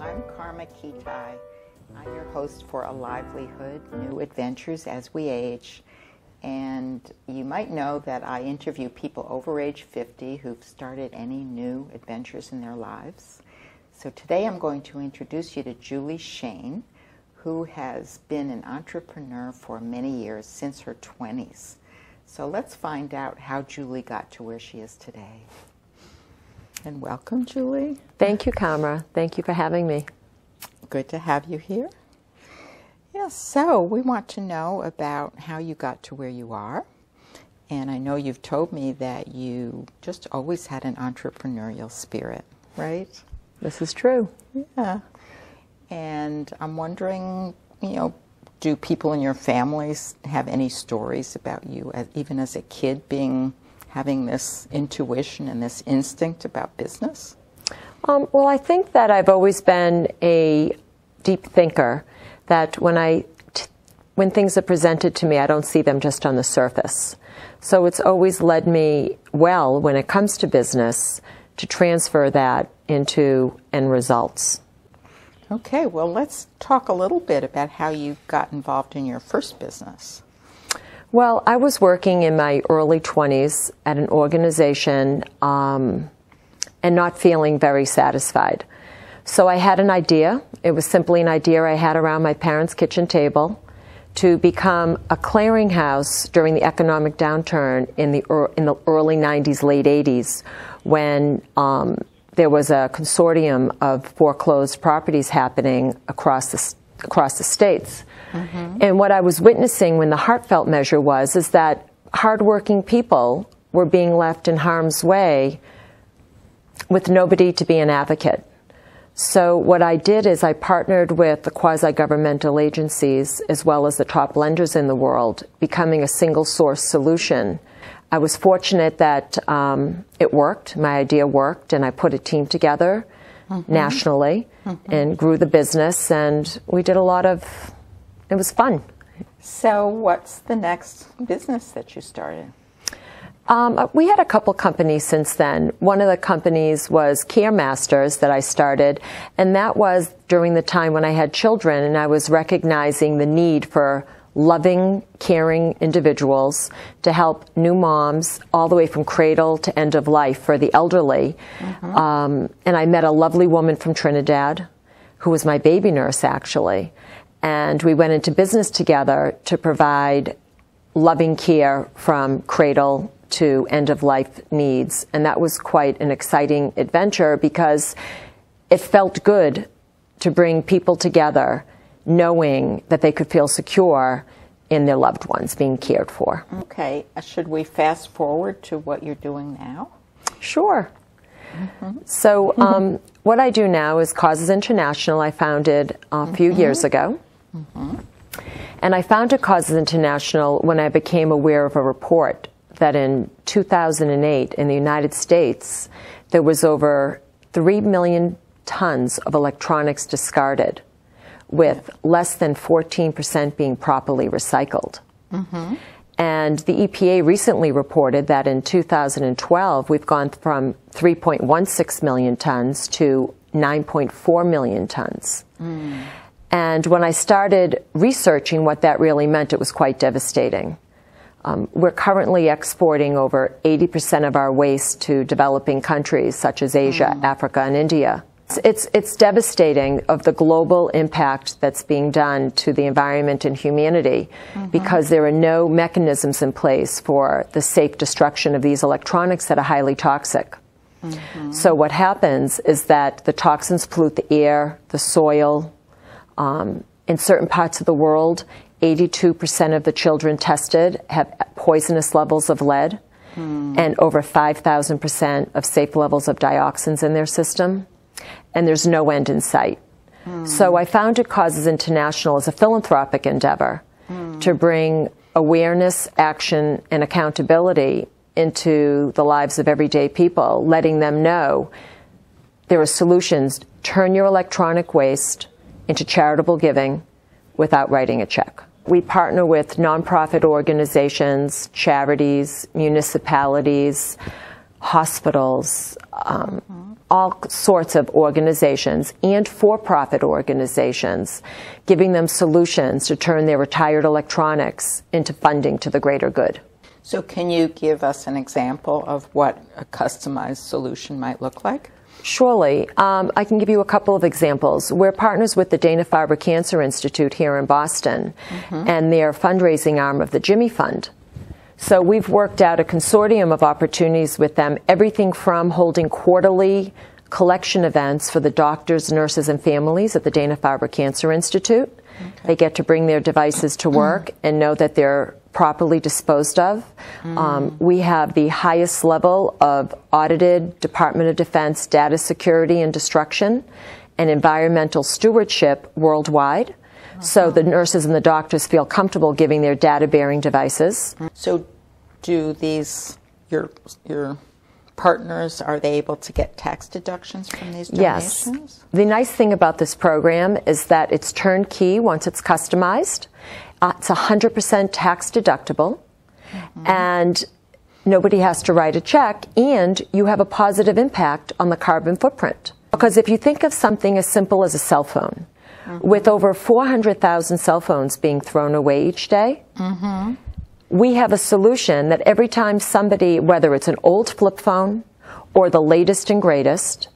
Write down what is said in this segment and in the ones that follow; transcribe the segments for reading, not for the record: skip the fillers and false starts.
I'm Karma Kitai. I'm your host for A Livelihood, New Adventures as We Age. And you might know that I interview people over age 50 who've started any new adventures in their lives. So today I'm going to introduce you to Julie Shane, who has been an entrepreneur for many years, since her 20s. So let's find out how Julie got to where she is today. And welcome, Julie. Thank you, Kamra. Thank you for having me. Good to have you here. Yes, so we want to know about how you got to where you are. And I know you've told me that you just always had an entrepreneurial spirit, right? This is true. Yeah. And I'm wondering, do people in your families have any stories about you, even as a kid, having this intuition and this instinct about business? Well, I think that I've always been a deep thinker, that when things are presented to me, I don't see them just on the surface. So it's always led me well, when it comes to business, to transfer that into end results. Okay, well, let's talk a little bit about how you got involved in your first business. Well, I was working in my early 20s at an organization and not feeling very satisfied. So I had an idea. It was simply an idea I had around my parents' kitchen table to become a clearinghouse during the economic downturn in the early 90s, late 80s, when there was a consortium of foreclosed properties happening across the states. Mm-hmm. And what I was witnessing when the Heartfelt measure is that hardworking people were being left in harm's way with nobody to be an advocate. So what I did is I partnered with the quasi-governmental agencies as well as the top lenders in the world, becoming a single source solution. I was fortunate that it worked, my idea worked, and I put a team together nationally and grew the business, and we did it was fun. So what's the next business that you started? We had a couple companies since then. One of the companies was Care Masters that I started, and that was during the time when I had children, and I was recognizing the need for loving, caring individuals to help new moms all the way from cradle to end of life for the elderly. And I met a lovely woman from Trinidad who was my baby nurse, actually. And we went into business together to provide loving care from cradle to end-of-life needs. And that was quite an exciting adventure because it felt good to bring people together knowing that they could feel secure in their loved ones being cared for. Okay. Should we fast forward to what you're doing now? Sure. So what I do now is Causes International. I founded a few years ago. And I founded Causes International when I became aware of a report that in 2008 in the United States, there was over 3 million tons of electronics discarded, with less than 14% being properly recycled. And the EPA recently reported that in 2012, we've gone from 3.16 million tons to 9.4 million tons. And when I started researching what that really meant, it was quite devastating. We're currently exporting over 80% of our waste to developing countries such as Asia, Africa, and India. It's devastating of the global impact that's being done to the environment and humanity because there are no mechanisms in place for the safe destruction of these electronics that are highly toxic. So what happens is that the toxins pollute the air, the soil. In certain parts of the world, 82% of the children tested have poisonous levels of lead and over 5,000% of safe levels of dioxins in their system. And there's no end in sight. So I founded Causes International as a philanthropic endeavor to bring awareness, action, and accountability into the lives of everyday people, letting them know there are solutions. Turn your electronic waste into charitable giving without writing a check. We partner with nonprofit organizations, charities, municipalities, hospitals, all sorts of organizations and for-profit organizations, giving them solutions to turn their retired electronics into funding to the greater good. So can you give us an example of what a customized solution might look like? Surely. I can give you a couple of examples. We're partners with the Dana-Farber Cancer Institute here in Boston and their fundraising arm of the Jimmy Fund. So we've worked out a consortium of opportunities with them, everything from holding quarterly collection events for the doctors, nurses, and families at the Dana-Farber Cancer Institute. They get to bring their devices to work and know that they're properly disposed of. We have the highest level of audited Department of Defense data security and destruction and environmental stewardship worldwide. So the nurses and the doctors feel comfortable giving their data-bearing devices. So do these, your partners, are they able to get tax deductions from these donations? Yes. The nice thing about this program is that it's turnkey once it's customized. It's 100% tax deductible, and nobody has to write a check, and you have a positive impact on the carbon footprint. Because if you think of something as simple as a cell phone, with over 400,000 cell phones being thrown away each day, we have a solution that every time somebody, whether it's an old flip phone or the latest and greatest,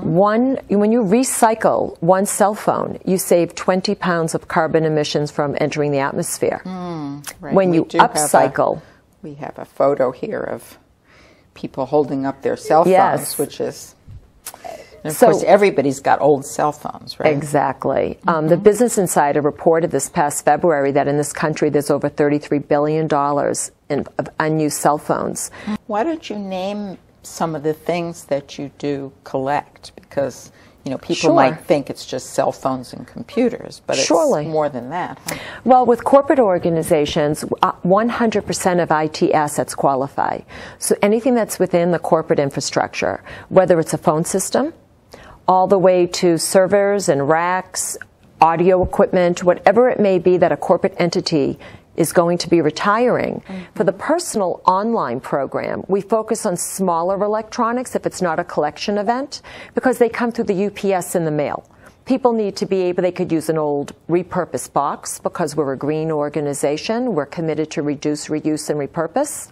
when you recycle one cell phone, you save 20 pounds of carbon emissions from entering the atmosphere. Right. When you upcycle. We have a photo here of people holding up their cell phones, which is, and of course, everybody's got old cell phones, right? Exactly. The Business Insider reported this past February that in this country there's over $33 billion of unused cell phones. Why don't you name some of the things that you do collect? Because, you know, people might think it's just cell phones and computers, but it's more than that. Huh? Well, with corporate organizations, 100% of IT assets qualify. So anything that's within the corporate infrastructure, whether it's a phone system, all the way to servers and racks, audio equipment, whatever it may be that a corporate entity is going to be retiring. For the personal online program, we focus on smaller electronics if it's not a collection event, because they come through the UPS in the mail. People need to be able, they could use an old repurposed box because we're a green organization. We're committed to reduce, reuse, and repurpose.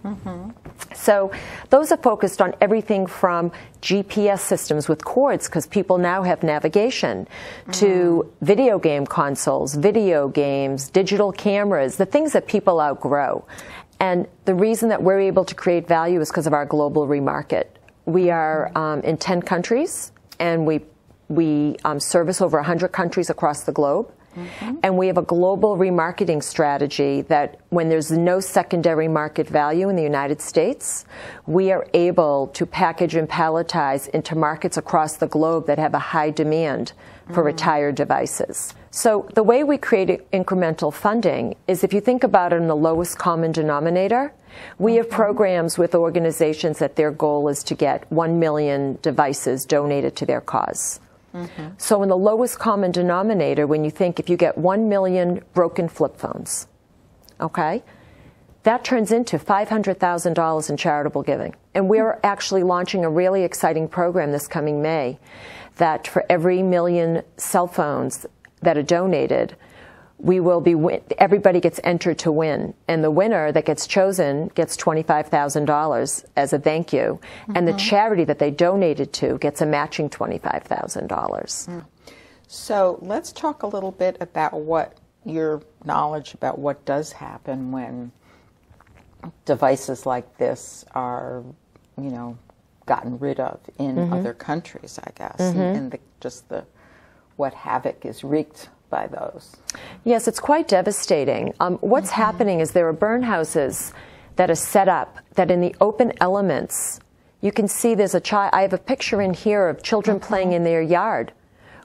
So those are focused on everything from GPS systems with cords, because people now have navigation, to video game consoles, video games, digital cameras, the things that people outgrow. And the reason that we're able to create value is because of our global remarket. We are in 10 countries, and we service over 100 countries across the globe. And we have a global remarketing strategy that when there's no secondary market value in the United States, we are able to package and palletize into markets across the globe that have a high demand for retired devices. So the way we create incremental funding is, if you think about it in the lowest common denominator, we have programs with organizations that their goal is to get 1 million devices donated to their cause. So in the lowest common denominator, when you think if you get 1 million broken flip phones, okay, that turns into $500,000 in charitable giving. And we're actually launching a really exciting program this coming May that for every million cell phones that are donated, we will be, everybody gets entered to win. And the winner that gets chosen gets $25,000 as a thank you. And the charity that they donated to gets a matching $25,000. So let's talk a little bit about what your knowledge about what does happen when devices like this are, you know, gotten rid of in other countries, I guess, and what havoc is wreaked by those. Yes, it's quite devastating. What's happening is there are burn houses that are set up that in the open elements, you can see there's a child. I have a picture in here of children playing in their yard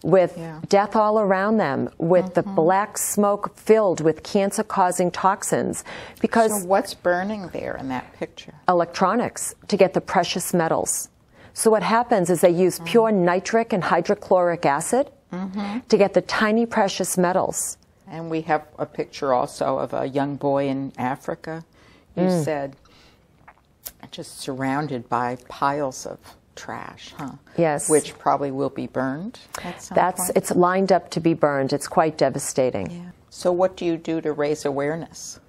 with death all around them, with the black smoke filled with cancer-causing toxins. Because so what's burning there in that picture? Electronics, to get the precious metals. So what happens is they use pure nitric and hydrochloric acid to get the tiny precious metals. And we have a picture also of a young boy in Africa, you said, just surrounded by piles of trash, huh? Yes. Which probably will be burned at some point. It's lined up to be burned. It's quite devastating. Yeah. So what do you do to raise awareness?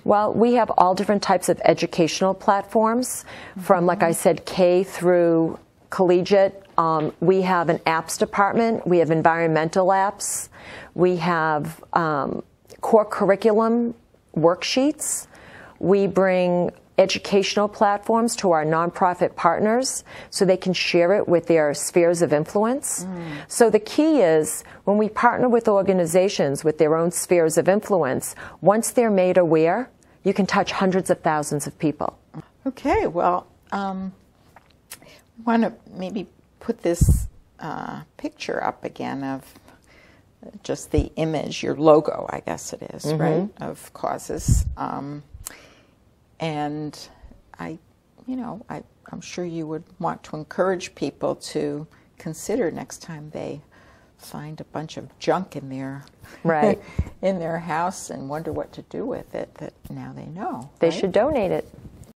Well, we have all different types of educational platforms, from, like I said, K through collegiate. We have an apps department. We have environmental apps. We have core curriculum worksheets. We bring educational platforms to our nonprofit partners so they can share it with their spheres of influence. So the key is, when we partner with organizations with their own spheres of influence, once they're made aware, you can touch hundreds of thousands of people. Okay, well, I want to maybe put this picture up again of just the image, your logo, I guess it is, right, of Causes. And I'm sure you would want to encourage people to consider next time they find a bunch of junk in their in their house and wonder what to do with it, that now they know. They should donate it.